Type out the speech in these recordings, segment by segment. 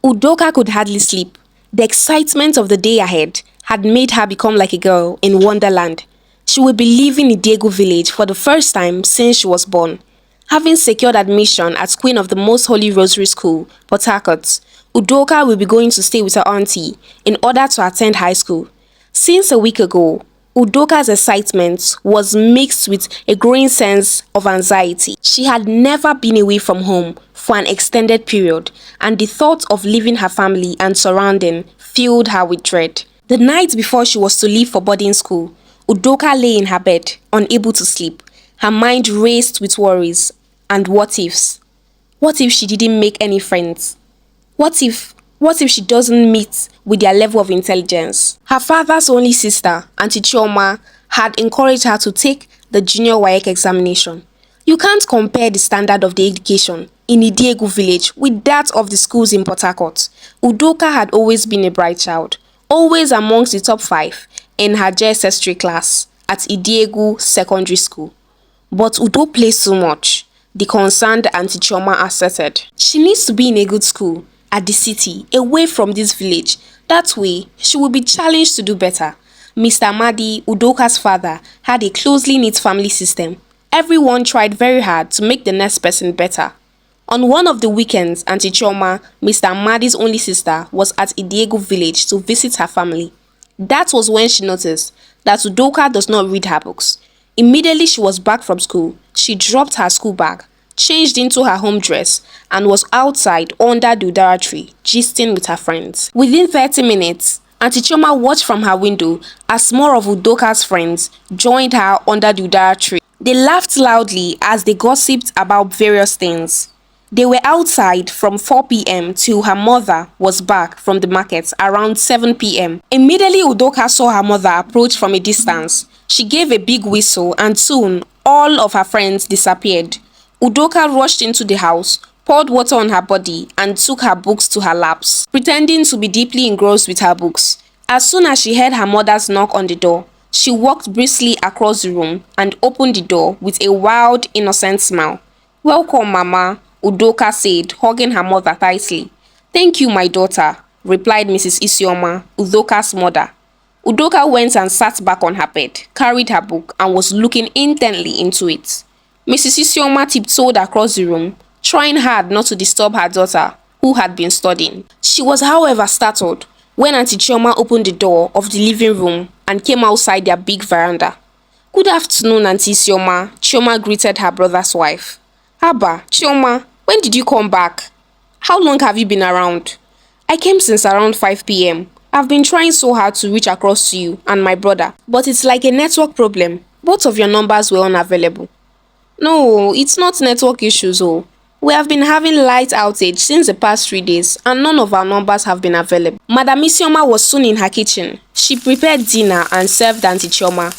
Udoka could hardly sleep. The excitement of the day ahead had made her become like a girl in Wonderland. She would be leaving Idegu village for the first time since she was born. Having secured admission at Queen of the Most Holy Rosary School, Port Harcourt, Udoka will be going to stay with her auntie in order to attend high school. Since a week ago, Udoka's excitement was mixed with a growing sense of anxiety. She had never been away from home for an extended period, and the thought of leaving her family and surrounding filled her with dread. The night before she was to leave for boarding school, Udoka lay in her bed, unable to sleep. Her mind raced with worries and what ifs. What if she didn't make any friends? What if she doesn't meet with their level of intelligence? Her father's only sister, Auntie Chioma, had encouraged her to take the junior WAEC examination. You can't compare the standard of the education in Idegu village with that of the schools in Port Harcourt. Udoka had always been a bright child, always amongst the top 5 in her JSS3 class at Idegu Secondary School. But Udo plays too much, the concerned Auntie Chioma asserted. She needs to be in a good school at the city, away from this village. That way, she will be challenged to do better. Mr. Madi, Udoka's father, had a closely knit family system. Everyone tried very hard to make the next person better. On one of the weekends, Auntie Chioma, Mr. Madi's only sister, was at Idegu village to visit her family. That was when she noticed that Udoka does not read her books. Immediately she was back from school, she dropped her school bag, changed into her home dress, and was outside under the udara tree, gisting with her friends. Within 30 minutes, Auntie Chioma watched from her window as more of Udoka's friends joined her under the udara tree. They laughed loudly as they gossiped about various things. They were outside from 4 p.m. till her mother was back from the market around 7 p.m. Immediately Udoka saw her mother approach from a distance. She gave a big whistle and soon all of her friends disappeared. Udoka rushed into the house, poured water on her body, and took her books to her laps, pretending to be deeply engrossed with her books. As soon as she heard her mother's knock on the door, she walked briskly across the room and opened the door with a wild, innocent smile. "Welcome, Mama," Udoka said, hugging her mother tightly. "Thank you, my daughter," replied Mrs. Isioma, Udoka's mother. Udoka went and sat back on her bed, carried her book, and was looking intently into it. Mrs. Isioma tiptoed across the room, trying hard not to disturb her daughter, who had been studying. She was, however, startled when Auntie Chioma opened the door of the living room and came outside their big veranda. "Good afternoon, Auntie Isioma," Chioma greeted her brother's wife. "Haba, Chioma, when did you come back? How long have you been around?" "I came since around 5 p.m. I've been trying so hard to reach across to you and my brother, but it's like a network problem. Both of your numbers were unavailable." "No, it's not network issues, oh. We have been having light outage since the past 3 days and none of our numbers have been available." Madam Isioma was soon in her kitchen. She prepared dinner and served Auntie Chioma.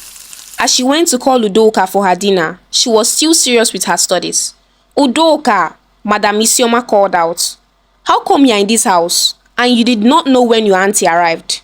As she went to call Udoka for her dinner, she was still serious with her studies. "Udoka," Madam Isioma called out. "How come you're in this house and you did not know when your auntie arrived?"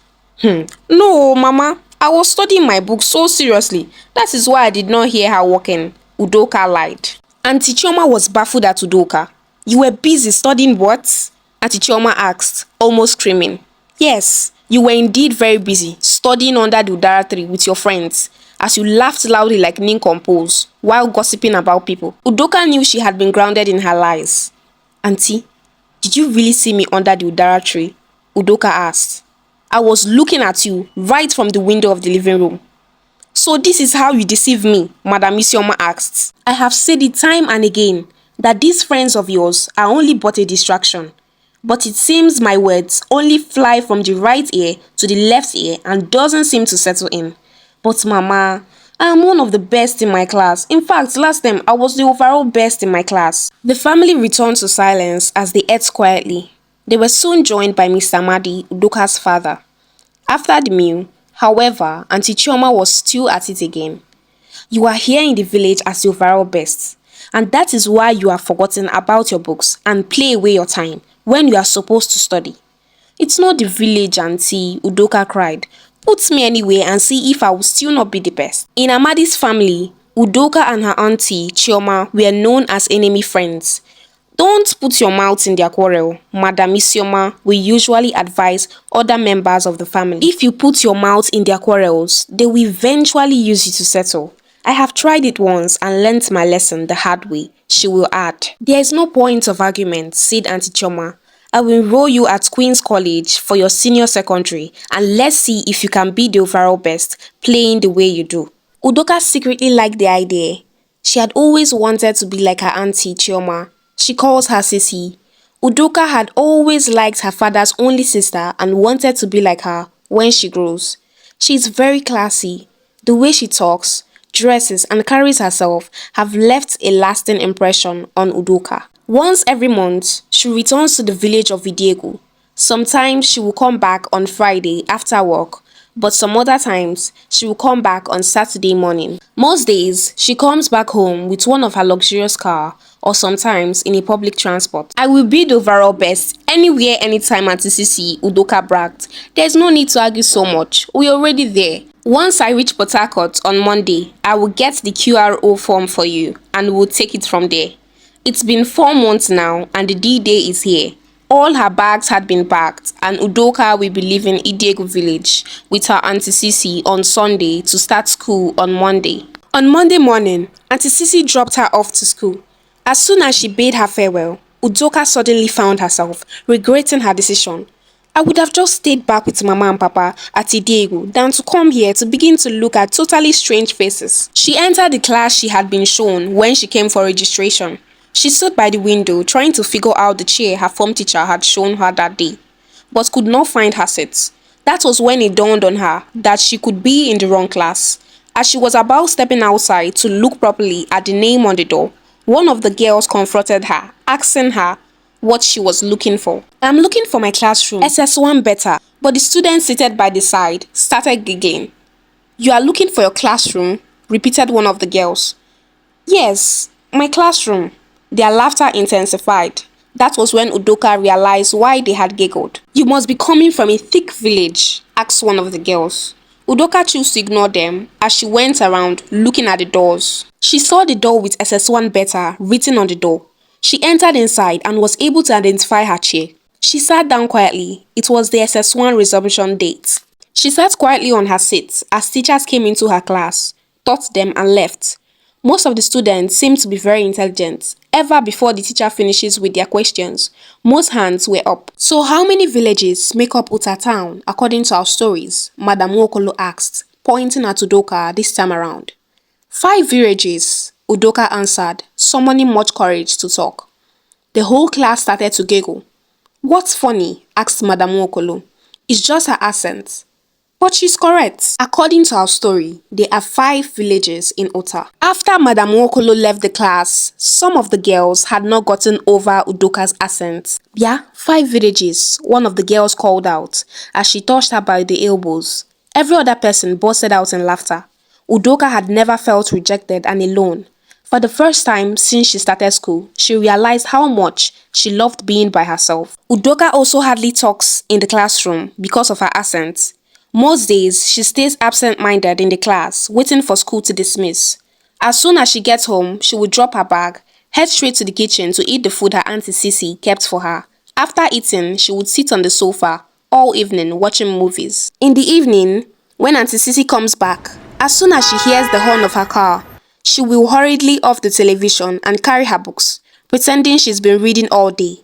"No, Mama. I was studying my book so seriously. That is why I did not hear her walking," Udoka lied. Auntie Chioma was baffled at Udoka. "You were busy studying what?" Auntie Chioma asked, almost screaming. "Yes, you were indeed very busy studying under the udara tree with your friends," as you laughed loudly like nincompoops while gossiping about people. Udoka knew she had been grounded in her lies. "Auntie, did you really see me under the udara tree?" Udoka asked. "I was looking at you right from the window of the living room." "So this is how you deceive me?" Madam Isioma asked. "I have said it time and again that these friends of yours are only but a distraction. But it seems my words only fly from the right ear to the left ear and doesn't seem to settle in. But Mama, I am one of the best in my class. In fact, last time I was the overall best in my class." The family returned to silence as they ate quietly. They were soon joined by Mr. Madi, Udoka's father. After the meal, however, Auntie Chioma was still at it again. "You are here in the village as the overall best, and that is why you have forgotten about your books and play away your time when you are supposed to study." "It's not the village, Auntie," Udoka cried. "Put me anywhere and see if I will still not be the best." In Amadi's family, Udoka and her auntie Chioma were known as enemy friends. Don't put your mouth in their quarrel, Madam Isioma will usually advise other members of the family. If you put your mouth in their quarrels, they will eventually use you to settle. I have tried it once and learnt my lesson the hard way, she will add. There is no point of argument, said Auntie Choma. I will enroll you at Queen's College for your senior secondary and let's see if you can be the overall best, playing the way you do. Udoka secretly liked the idea. She had always wanted to be like her auntie Chioma. She calls her Sisi. Udoka had always liked her father's only sister and wanted to be like her when she grows. She is very classy. The way she talks, dresses and carries herself have left a lasting impression on Udoka. Once every month, she returns to the village of Idegu. Sometimes she will come back on Friday after work, but some other times she will come back on Saturday morning. Most days, she comes back home with one of her luxurious car or sometimes in a public transport. I will be the overall best anywhere, anytime, Aunty Sisi, Udoka bragged. There's no need to argue so much. We're already there. Once I reach Port Harcourt on Monday, I will get the QRO form for you and we'll take it from there. It's been 4 months now and the D-Day is here. All her bags had been packed and Udoka will be leaving Idegu village with her Aunty Sisi on Sunday to start school on Monday. On Monday morning, Aunty Sisi dropped her off to school. As soon as she bade her farewell, Udoka suddenly found herself regretting her decision. I would have just stayed back with Mama and Papa at Idegu than to come here to begin to look at totally strange faces. She entered the class she had been shown when she came for registration. She stood by the window trying to figure out the chair her form teacher had shown her that day, but could not find her seat. That was when it dawned on her that she could be in the wrong class. As she was about stepping outside to look properly at the name on the door, one of the girls confronted her, asking her what she was looking for. I'm looking for my classroom, SS1 better, but the student seated by the side started giggling. You are looking for your classroom? Repeated one of the girls. Yes, my classroom. Their laughter intensified. That was when Udoka realized why they had giggled. You must be coming from a thick village, asked one of the girls. Udoka chose to ignore them as she went around looking at the doors. She saw the door with SS1 better written on the door. She entered inside and was able to identify her chair. She sat down quietly. It was the SS1 resumption date. She sat quietly on her seat as teachers came into her class, taught them and left. Most of the students seemed to be very intelligent. Ever before the teacher finishes with their questions, most hands were up. So how many villages make up Uta town according to our stories? Madam Wokolo asked, pointing at Udoka this time around. 5 villages, Udoka answered, summoning much courage to talk. The whole class started to giggle. What's funny? Asked Madam Wokolo. It's just her accent. But she's correct. According to our story, there are 5 villages in Ota. After Madam Wokolo left the class, some of the girls had not gotten over Udoka's accent. Yeah, 5 villages, one of the girls called out as she touched her by the elbows. Every other person bursted out in laughter. Udoka had never felt rejected and alone. For the first time since she started school, she realized how much she loved being by herself. Udoka also hardly talks in the classroom because of her accent. Most days, she stays absent-minded in the class, waiting for school to dismiss. As soon as she gets home, she will drop her bag, head straight to the kitchen to eat the food her Aunty Sisi kept for her. After eating, she would sit on the sofa all evening watching movies. In the evening, when Aunty Sisi comes back, as soon as she hears the horn of her car, she will hurriedly off the television and carry her books, pretending she's been reading all day.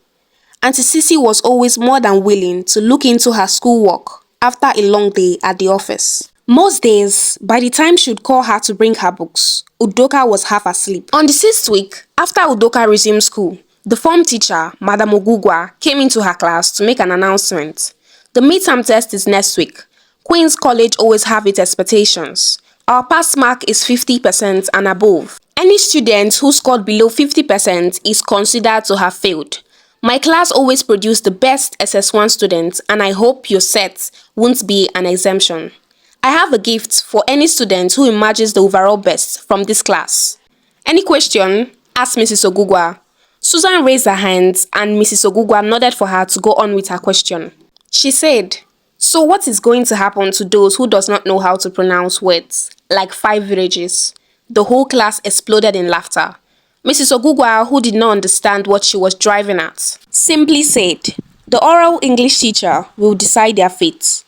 Aunty Sisi was always more than willing to look into her schoolwork after a long day at the office. Most days, by the time she would call her to bring her books, Udoka was half asleep. On the 6th week, after Udoka resumed school, the form teacher, Madam Ogugwa, came into her class to make an announcement. The midterm test is next week. Queen's College always have its expectations. Our pass mark is 50% and above. Any student who scored below 50% is considered to have failed. My class always produced the best SS1 students and I hope your set won't be an exemption. I have a gift for any student who emerges the overall best from this class. Any question? Asked Mrs. Ogugwa. Susan raised her hands and Mrs. Ogugwa nodded for her to go on with her question. She said, so what is going to happen to those who does not know how to pronounce words, like 5 villages? The whole class exploded in laughter. Mrs. Ogugwa, who did not understand what she was driving at, simply said, "The oral English teacher will decide their fate."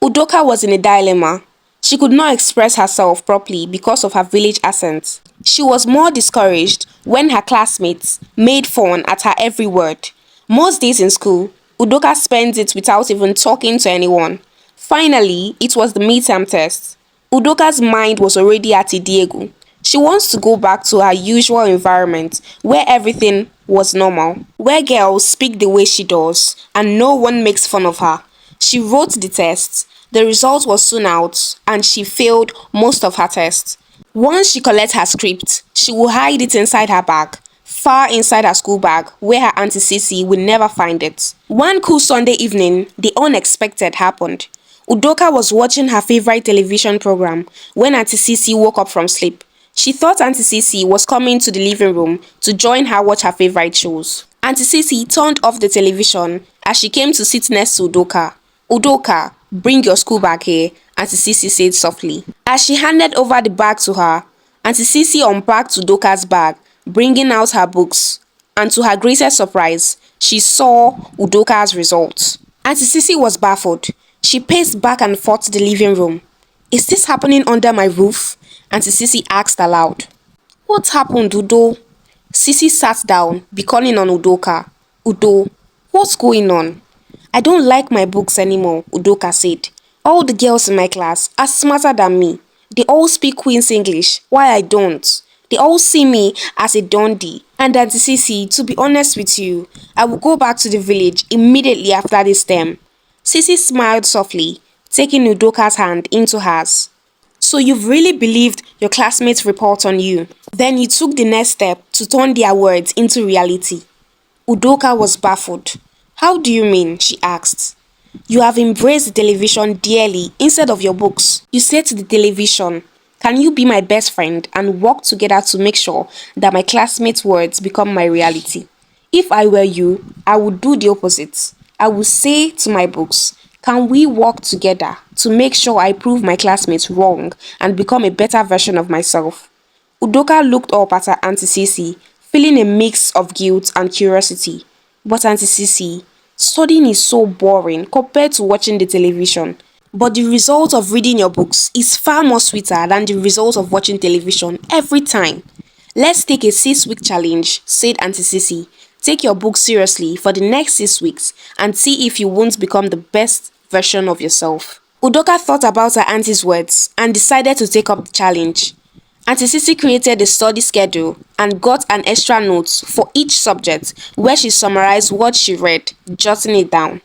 Udoka was in a dilemma. She could not express herself properly because of her village accent. She was more discouraged when her classmates made fun at her every word. Most days in school, Udoka spent it without even talking to anyone. Finally, it was the midterm test. Udoka's mind was already at Diego. She wants to go back to her usual environment where everything was normal, where girls speak the way she does and no one makes fun of her. She wrote the test. The result was soon out and she failed most of her tests. Once she collects her script, she will hide it inside her bag, far inside her school bag where her Auntie Sisi will never find it. One cool Sunday evening, the unexpected happened. Udoka was watching her favorite television program when Auntie Sisi woke up from sleep. She thought Auntie Sisi was coming to the living room to join her watch her favorite shows. Auntie Sisi turned off the television as she came to sit next to Udoka. "Udoka, bring your school bag here," Auntie Sisi said softly. As she handed over the bag to her, Auntie Sisi unpacked Udoka's bag, bringing out her books. And to her greatest surprise, she saw Udoka's results. Auntie Sisi was baffled. She paced back and forth the living room. "Is this happening under my roof?" Auntie Sisi asked aloud. "What happened, Udo?" Sisi sat down, beckoning on Udoka. "Udo, what's going on?" "I don't like my books anymore," Udoka said. "All the girls in my class are smarter than me. They all speak Queen's English, while I don't. They all see me as a dundee. And Auntie Sisi, to be honest with you, I will go back to the village immediately after this term." Sisi smiled softly, taking Udoka's hand into hers. "So you've really believed your classmates' report on you? Then you took the next step to turn their words into reality." Udoka was baffled. "How do you mean?" she asked. "You have embraced the television dearly instead of your books. You said to the television, 'Can you be my best friend and work together to make sure that my classmates' words become my reality?' If I were you, I would do the opposite. I would say to my books, 'Can we work together to make sure I prove my classmates wrong and become a better version of myself?'" Udoka looked up at her Auntie Sisi, feeling a mix of guilt and curiosity. "But Auntie Sisi, studying is so boring compared to watching the television. But the result of reading your books is far more sweeter than the result of watching television every time." "Let's take a 6-week challenge," said Auntie Sisi. "Take your book seriously for the next 6 weeks and see if you won't become the best version of yourself." Udoka thought about her auntie's words and decided to take up the challenge. Auntie Sisi created a study schedule and got an extra note for each subject where she summarized what she read, jotting it down.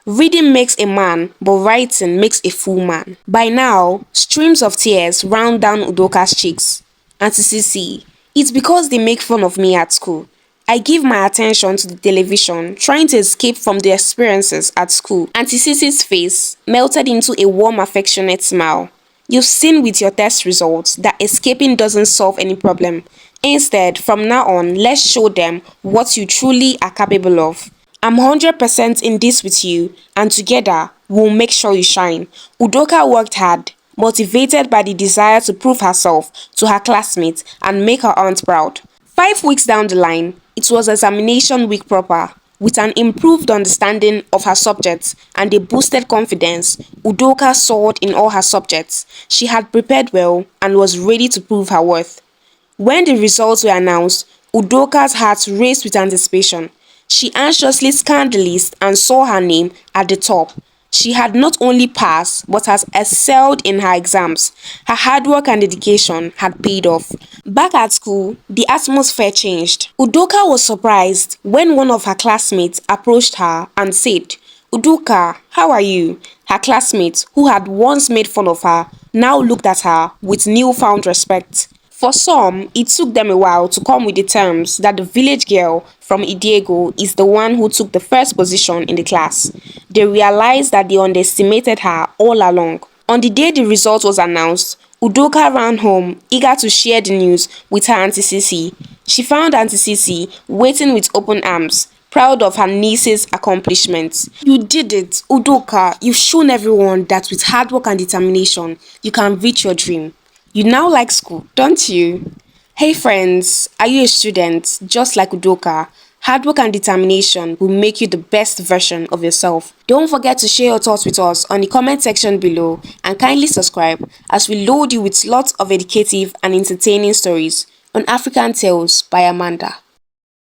Reading makes a man, but writing makes a fool man. By now, streams of tears ran down Udoka's cheeks. "Auntie Sisi, it's because they make fun of me at school. I give my attention to the television, trying to escape from the experiences at school." Auntie Sisi's face melted into a warm, affectionate smile. "You've seen with your test results that escaping doesn't solve any problem. Instead, from now on, let's show them what you truly are capable of. I'm 100% in this with you, and together, we'll make sure you shine." Udoka worked hard, motivated by the desire to prove herself to her classmates and make her aunt proud. 5 weeks down the line, it was examination week proper. With an improved understanding of her subjects and a boosted confidence, Udoka soared in all her subjects. She had prepared well and was ready to prove her worth. When the results were announced, Udoka's heart raced with anticipation. She anxiously scanned the list and saw her name at the top. She had not only passed but has excelled in her exams. Her hard work and dedication had paid off. Back at school, the atmosphere changed. Udoka was surprised when one of her classmates approached her and said, "Udoka, how are you?" Her classmates, who had once made fun of her, now looked at her with newfound respect. For some, it took them a while to come with the terms that the village girl from Idiego is the one who took the first position in the class. They realized that they underestimated her all along. On the day the result was announced, Udoka ran home, eager to share the news with her Auntie Sisi. She found Auntie Sisi waiting with open arms, proud of her niece's accomplishments. "You did it, Udoka. You've shown everyone that with hard work and determination, you can reach your dream. You now like school, don't you?" Hey friends, are you a student? Just like Udoka, hard work and determination will make you the best version of yourself. Don't forget to share your thoughts with us on the comment section below and kindly subscribe as we load you with lots of educative and entertaining stories on African Tales by Amanda.